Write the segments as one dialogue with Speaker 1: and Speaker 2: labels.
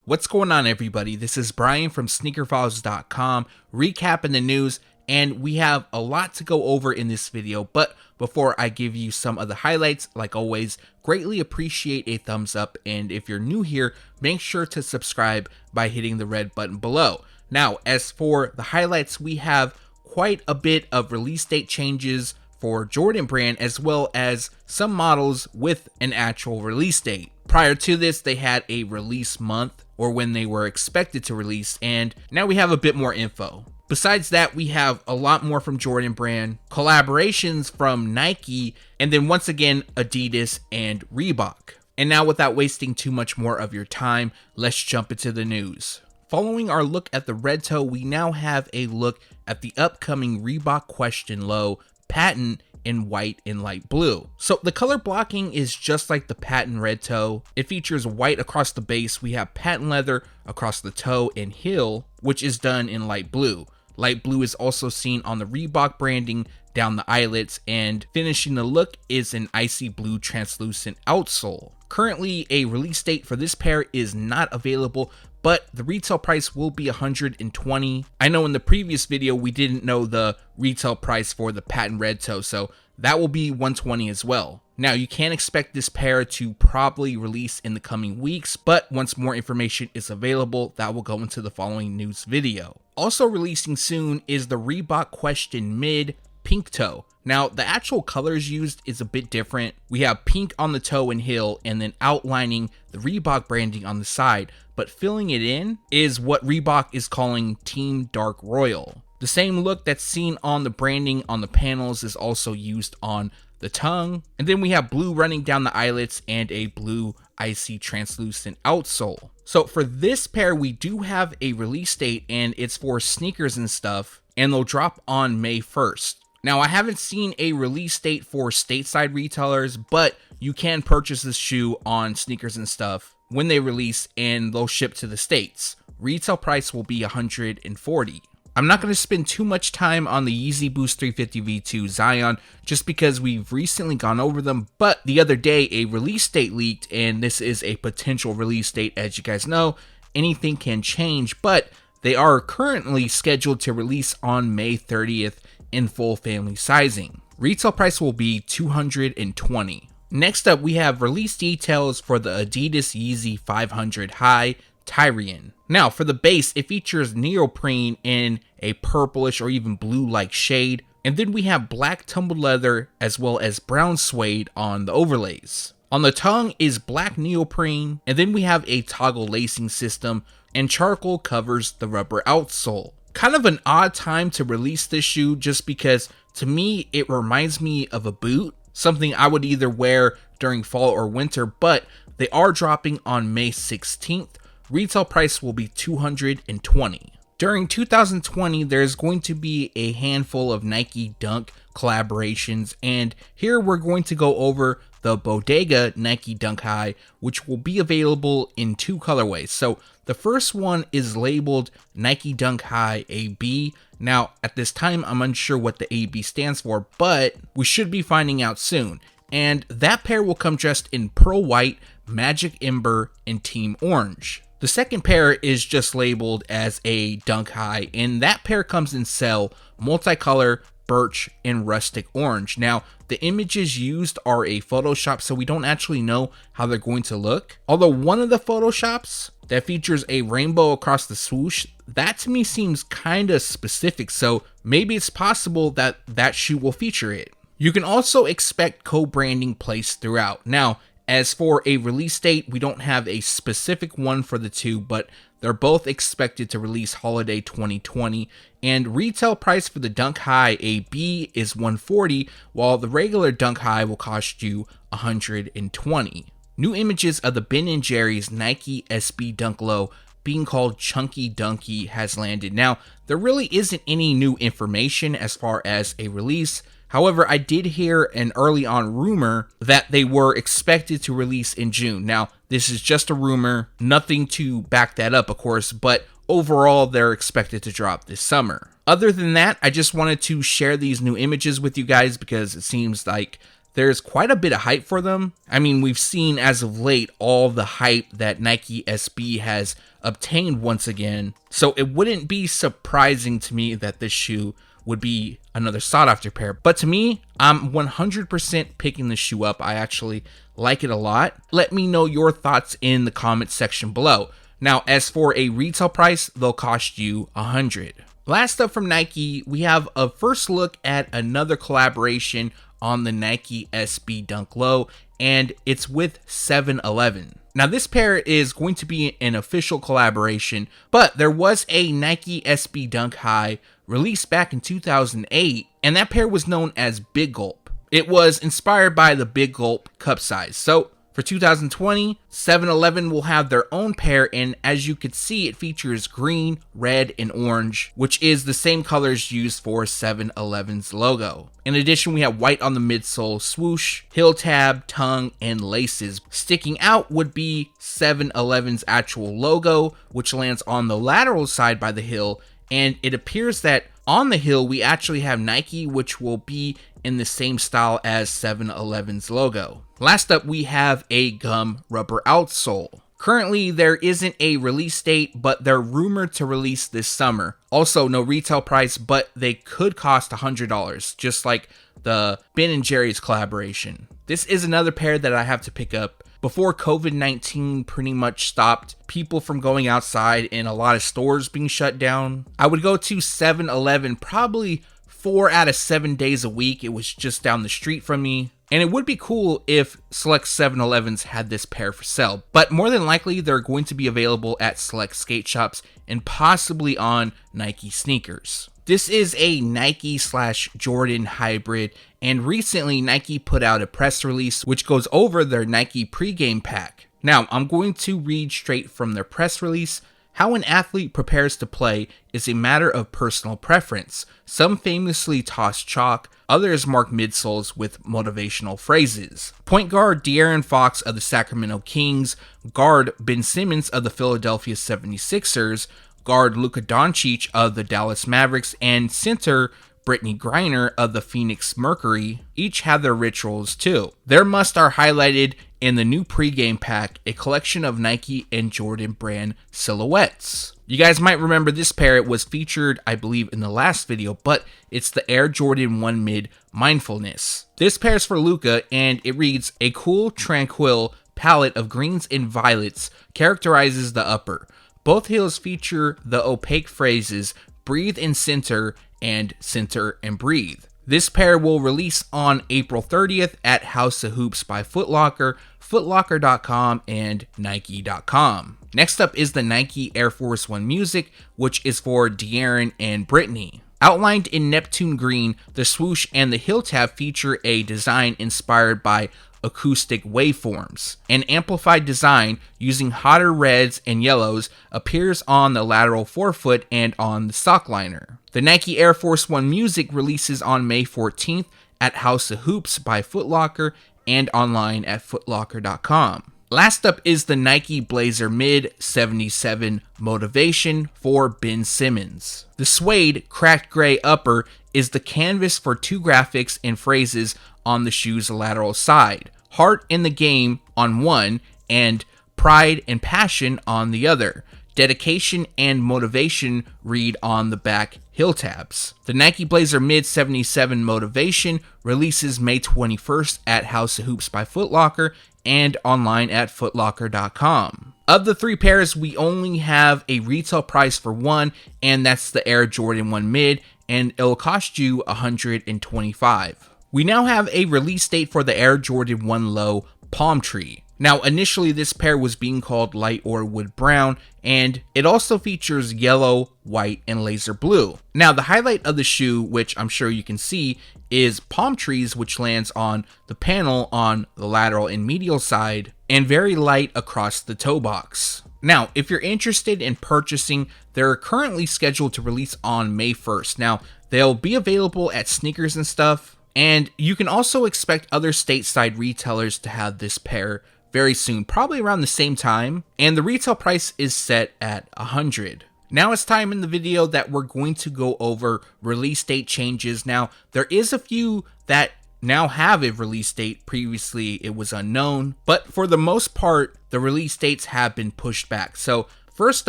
Speaker 1: What's going on, everybody? This is Brian from SneakerFiles.com recapping the news, and we have a lot to go over in this video. But before I give you some of the highlights, like always, greatly appreciate a thumbs up, and if you're new here, make sure to subscribe by hitting the red button below. Now, as for the highlights, we have quite a bit of release date changes for Jordan brand, as well as some models with an actual release date. Prior to this, they had a release month, or when they were expected to release, and now we have a bit more info. Besides that, we have a lot more from Jordan brand, collaborations from Nike, and then once again, Adidas and Reebok. And now, without wasting too much more of your time, let's jump into the news. Following our look at the red toe, we now have a look at the upcoming Reebok Question Low patent in white and light blue. So the color blocking is just like the patent red toe. It features white across the base. We have patent leather across the toe and heel, which is done in light blue. Light blue is also seen on the Reebok branding down the eyelets, and finishing the look is an icy blue translucent outsole. Currently, a release date for this pair is not available, but the retail price will be $120. I know in the previous video we didn't know the retail price for the patent red toe, so that will be $120 as well. Now, you can expect this pair to probably release in the coming weeks, but once more information is available, that will go into the following news video. Also releasing soon is the Reebok Question Mid pink toe. Now, the actual colors used is a bit different. We have pink on the toe and heel, and then outlining the Reebok branding on the side, but filling it in is what Reebok is calling Team Dark Royal. The same look that's seen on the branding on the panels is also used on the tongue. And then we have blue running down the eyelets and a blue icy translucent outsole. So for this pair, we do have a release date, and it's for sneakers and stuff, and they'll drop on May 1st. Now, I haven't seen a release date for stateside retailers, but you can purchase this shoe on sneakers and stuff when they release, and they'll ship to the States. Retail price will be $140. I'm not going to spend too much time on the Yeezy Boost 350 V2 Zyon just because we've recently gone over them, but the other day a release date leaked, and this is a potential release date. As you guys know, anything can change, but they are currently scheduled to release on May 30th in full family sizing. Retail price will be $220. Next up, we have release details for the Adidas Yeezy 500 Hi Tyrien. Now, for the base, it features neoprene in a purplish or even blue-like shade, and then we have black tumbled leather as well as brown suede on the overlays. On the tongue is black neoprene, and then we have a toggle lacing system, and charcoal covers the rubber outsole. Kind of an odd time to release this shoe just because, to me, it reminds me of a boot, something I would either wear during fall or winter, but they are dropping on May 16th. Retail price will be $220. During 2020, there's going to be a handful of Nike Dunk collaborations, and here we're going to go over the Bodega Nike Dunk High, which will be available in two colorways. So the first one is labeled Nike Dunk High AB. Now, at this time, I'm unsure what the AB stands for, but we should be finding out soon. And that pair will come dressed in pearl white, magic ember, and team orange. The second pair is just labeled as a Dunk High, and that pair comes in cell, multicolor, birch, and rustic orange. Now, the images used are a Photoshop, so we don't actually know how they're going to look. Although one of the Photoshops that features a rainbow across the swoosh, that to me seems kind of specific, so maybe it's possible that that shoe will feature it. You can also expect co-branding placed throughout. Now, as for a release date, we don't have a specific one for the two, but they're both expected to release holiday 2020, and retail price for the Dunk High AB is $140, while the regular Dunk High will cost you $120. New images of the Ben & Jerry's Nike SB Dunk Low being called Chunky Dunky has landed. Now, there really isn't any new information as far as a release. However, I did hear an early on rumor that they were expected to release in June. Now, this is just a rumor, nothing to back that up, of course, but overall, they're expected to drop this summer. Other than that, I just wanted to share these new images with you guys because it seems like there's quite a bit of hype for them. I mean, we've seen as of late all the hype that Nike SB has obtained once again. So it wouldn't be surprising to me that this shoe would be another sought after pair. But to me, I'm 100% picking the shoe up. I actually like it a lot. Let me know your thoughts in the comments section below. Now, as for a retail price, they'll cost you $100. Last up from Nike, we have a first look at another collaboration on the Nike SB Dunk Low, and it's with 7-Eleven. Now, this pair is going to be an official collaboration, but there was a Nike SB Dunk High released back in 2008, and that pair was known as Big Gulp. It was inspired by the Big Gulp cup size. So for 2020, 7-Eleven will have their own pair, and as you can see, it features green, red, and orange, which is the same colors used for 7-Eleven's logo. In addition, we have white on the midsole, swoosh, heel tab, tongue, and laces. Sticking out would be 7-Eleven's actual logo, which lands on the lateral side by the heel, and it appears that on the heel we actually have Nike, which will be in the same style as 7-Eleven's logo. Last up, we have a gum rubber outsole. Currently, there isn't a release date, but they're rumored to release this summer. Also, no retail price, but they could cost $100, just like the Ben & Jerry's collaboration. This is another pair that I have to pick up. Before COVID-19 pretty much stopped people from going outside and a lot of stores being shut down, I would go to 7-Eleven probably 4 out of 7 days a week. It was just down the street from me. And it would be cool if select 7-Elevens had this pair for sale, but more than likely they're going to be available at select skate shops and possibly on Nike sneakers. This is a Nike/Jordan hybrid, and recently Nike put out a press release which goes over their Nike pregame pack. Now, I'm going to read straight from their press release. How an athlete prepares to play is a matter of personal preference. Some famously toss chalk, others mark midsoles with motivational phrases. Point guard De'Aaron Fox of the Sacramento Kings, guard Ben Simmons of the Philadelphia 76ers, guard Luka Doncic of the Dallas Mavericks, and center Brittany Griner of the Phoenix Mercury each have their rituals too. Their must are highlighted in the new pregame pack, a collection of Nike and Jordan brand silhouettes. You guys might remember this pair. It was featured, I believe, in the last video, but it's the Air Jordan 1 Mid Mindfulness. This pair is for Luka, and it reads, a cool, tranquil palette of greens and violets characterizes the upper. Both heels feature the opaque phrases, breathe and center and breathe. This pair will release on April 30th at House of Hoops by Foot Locker, footlocker.com, and nike.com. Next up is the Nike Air Force 1 Music, which is for De'Aaron and Brittany. Outlined in Neptune green, the swoosh and the heel tab feature a design inspired by acoustic waveforms. An amplified design using hotter reds and yellows appears on the lateral forefoot and on the sock liner. The Nike Air Force 1 Music releases on May 14th at House of Hoops by Foot Locker and online at footlocker.com. Last up is the Nike Blazer Mid 77 Motivation for Ben Simmons. The suede cracked gray upper is the canvas for two graphics and phrases on the shoe's lateral side. Heart in the game on one and pride and passion on the other. Dedication and motivation read on the back heel tabs. The Nike Blazer Mid 77 Motivation releases May 21st at House of Hoops by Foot Locker and online at footlocker.com. Of the three pairs, we only have a retail price for one, and that's the Air Jordan 1 Mid, and it'll cost you $125. We now have a release date for the Air Jordan 1 Low Palm Tree. Now, initially this pair was being called light or wood brown, and it also features yellow, white, and laser blue. Now, the highlight of the shoe, which I'm sure you can see, is palm trees, which lands on the panel on the lateral and medial side, and very light across the toe box. Now, if you're interested in purchasing, they're currently scheduled to release on May 1st. Now, they'll be available at Sneakers and Stuff, and you can also expect other stateside retailers to have this pair very soon, probably around the same time, and the retail price is set at $100. Now it's time in the video that we're going to go over release date changes. Now, there is a few that now have a release date. Previously, it was unknown, but for the most part, the release dates have been pushed back. So first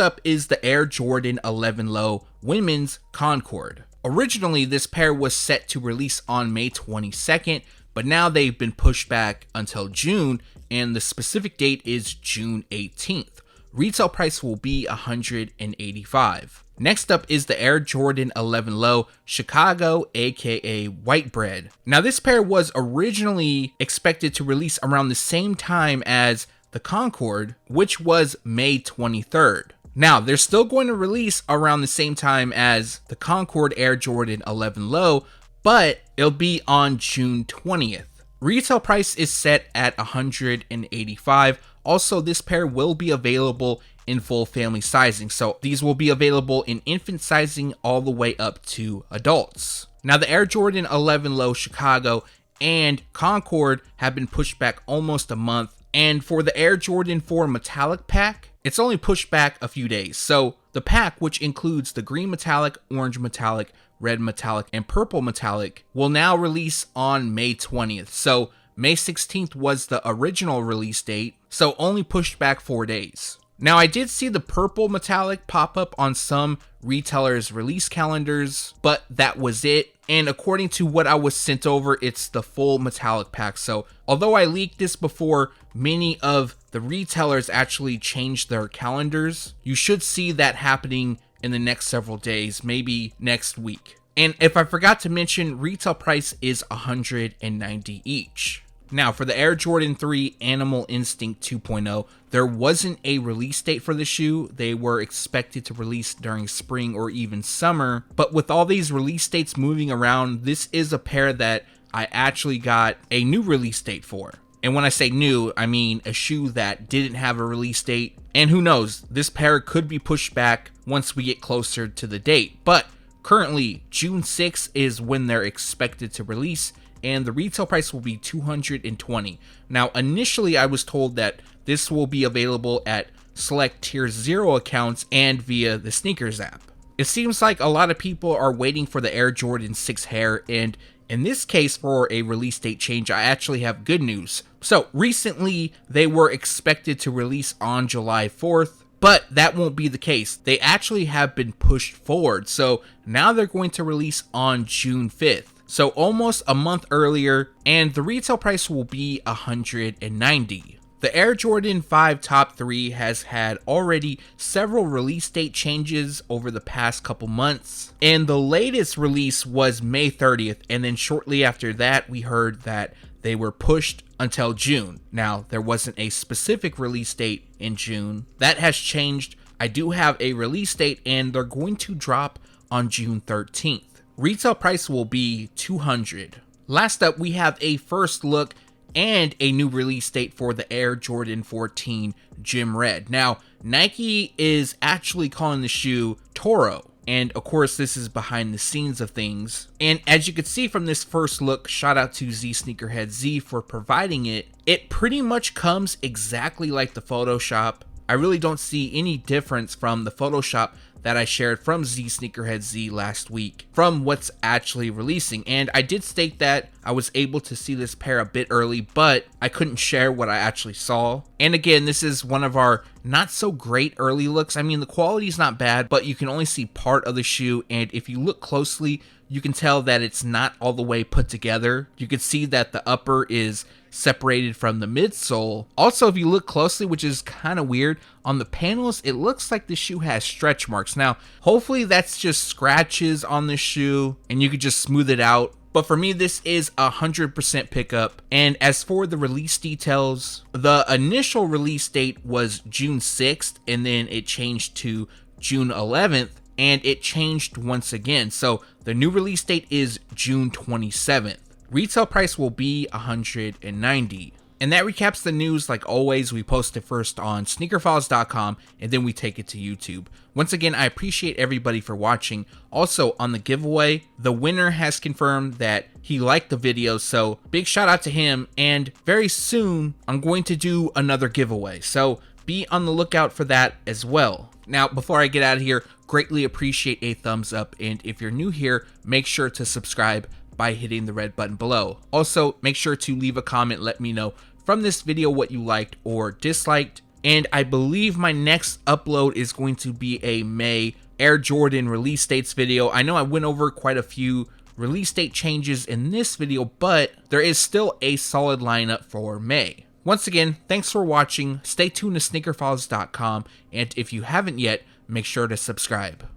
Speaker 1: up is the Air Jordan 11 Low Women's Concord. Originally, this pair was set to release on May 22nd, but now they've been pushed back until June, and the specific date is June 18th. Retail price will be $185. Next up is the Air Jordan 11 Low Chicago, aka White Bred. Now this pair was originally expected to release around the same time as the Concord, which was May 23rd. Now they're still going to release around the same time as the Concord Air Jordan 11 Low, but it'll be on June 20th. Retail price is set at $185. Also, this pair will be available in full family sizing. So these will be available in infant sizing all the way up to adults. Now the Air Jordan 11 Low Chicago and Concord have been pushed back almost a month. And for the Air Jordan 4 Metallic pack, it's only pushed back a few days. So the pack, which includes the green metallic, orange metallic, red metallic, and purple metallic, will now release on May 20th. So May 16th was the original release date, so only pushed back 4 days. Now I did see the purple metallic pop up on some retailers' release calendars, but that was it. And according to what I was sent over, it's the full metallic pack. So although I leaked this before, many of the retailers actually changed their calendars. You should see that happening in the next several days, maybe next week. And if I forgot to mention, retail price is $190 each. Now for the Air Jordan 3 Animal Instinct 2.0, there wasn't a release date for the shoe. They were expected to release during spring or even summer, but with all these release dates moving around, this is a pair that I actually got a new release date for. And when I say new, I mean a shoe that didn't have a release date. And who knows, this pair could be pushed back once we get closer to the date. But currently, June 6th is when they're expected to release, and the retail price will be $220. Now, initially I was told that this will be available at select Tier 0 accounts and via the Sneakers app. It seems like a lot of people are waiting for the Air Jordan 6 Hare, and in this case, for a release date change, I actually have good news. So recently, they were expected to release on July 4th, but that won't be the case. They actually have been pushed forward, so now they're going to release on June 5th. So almost a month earlier, and the retail price will be $190. The Air Jordan 5 Top 3 has had already several release date changes over the past couple months, and the latest release was May 30th, and then shortly after that we heard that they were pushed until June. Now, there wasn't a specific release date in June. That has changed. I do have a release date, and they're going to drop on June 13th. Retail price will be $200. Last up, we have a first look and a new release date for the Air Jordan 14 Gym Red. Now, Nike is actually calling the shoe Toro, and of course this is behind the scenes of things. And as you can see from this first look, shout out to zsneakerheadz for providing it, it pretty much comes exactly like the Photoshop. I really don't see any difference from the Photoshop that I shared from zsneakerheadz last week from what's actually releasing. And I did state that I was able to see this pair a bit early, but I couldn't share what I actually saw. And again, this is one of our not so great early looks. I mean, the quality is not bad, but you can only see part of the shoe, and if you look closely, you can tell that it's not all the way put together. You can see that the upper is separated from the midsole. Also, if you look closely, which is kind of weird, on the panels, it looks like the shoe has stretch marks. Now, hopefully that's just scratches on the shoe and you could just smooth it out. But for me, this is 100% pickup. And as for the release details, the initial release date was June 6th, and then it changed to June 11th, and it changed once again. So the new release date is June 27th. Retail price will be $190. And that recaps the news. Like always, we post it first on SneakerFiles.com, and then we take it to YouTube. Once again, I appreciate everybody for watching. Also, on the giveaway, the winner has confirmed that he liked the video, so big shout out to him. And very soon, I'm going to do another giveaway, so be on the lookout for that as well. Now, before I get out of here, greatly appreciate a thumbs up, and if you're new here, make sure to subscribe. by hitting the red button below. Also, make sure to leave a comment, let me know from this video what you liked or disliked. And I believe my next upload is going to be a May Air Jordan release dates video. I know I went over quite a few release date changes in this video, but there is still a solid lineup for May. Once again, thanks for watching. Stay tuned to SneakerFiles.com, and if you haven't yet, make sure to subscribe.